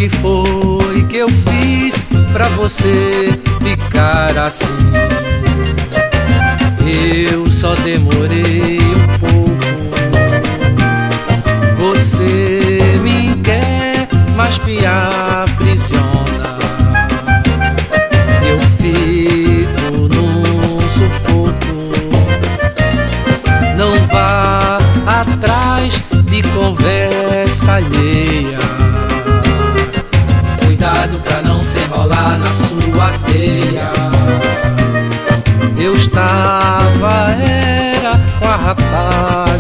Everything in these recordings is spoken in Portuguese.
que foi que eu fiz pra você ficar assim? Eu só demorei um pouco. Você me quer, mas me aprisiona. Eu fico num sufoco. Não vá atrás de conversa alheia. Cuidado pra não se enrolar na sua teia. Eu estava, era com a rapaziada,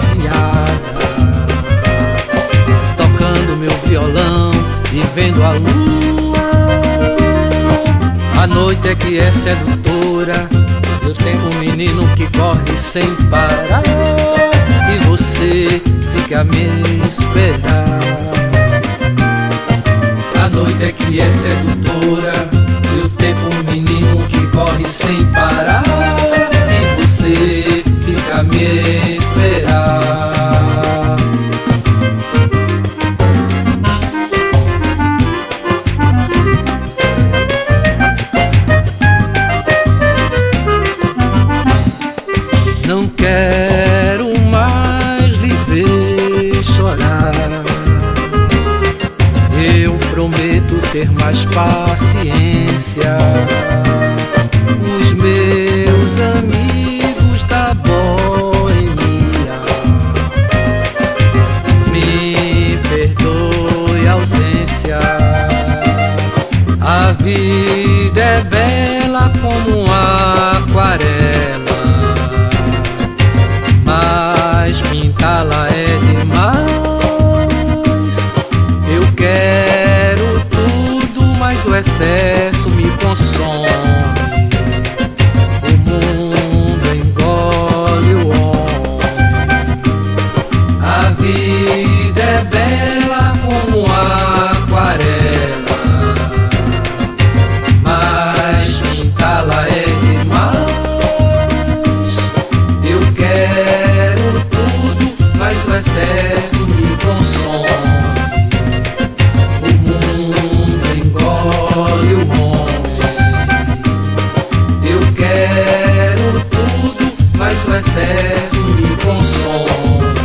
tocando meu violão e vendo a lua. A noite é que é sedutora, eu tenho um menino que corre sem parar, e você fica a me esperar. A noite é que é sedutora, eu tenho um menino que corre sem parar, e você fica a me esperar. Não quero mais lhe ver chorar. Eu prometo ter mais paciência. Os meus amigos da boemia, me perdoe a ausência. A vida é bela como uma aquarela, mas pintá-la é demais. Eu quero tudo, mas o excesso me consome. O mundo engole o homem. A vida é bela como uma aquarela, mas pintá-la é demais. Eu quero tudo, mas o excesso me consome. O mundo engole o homem. Eu quero tudo, mas o excesso me consome.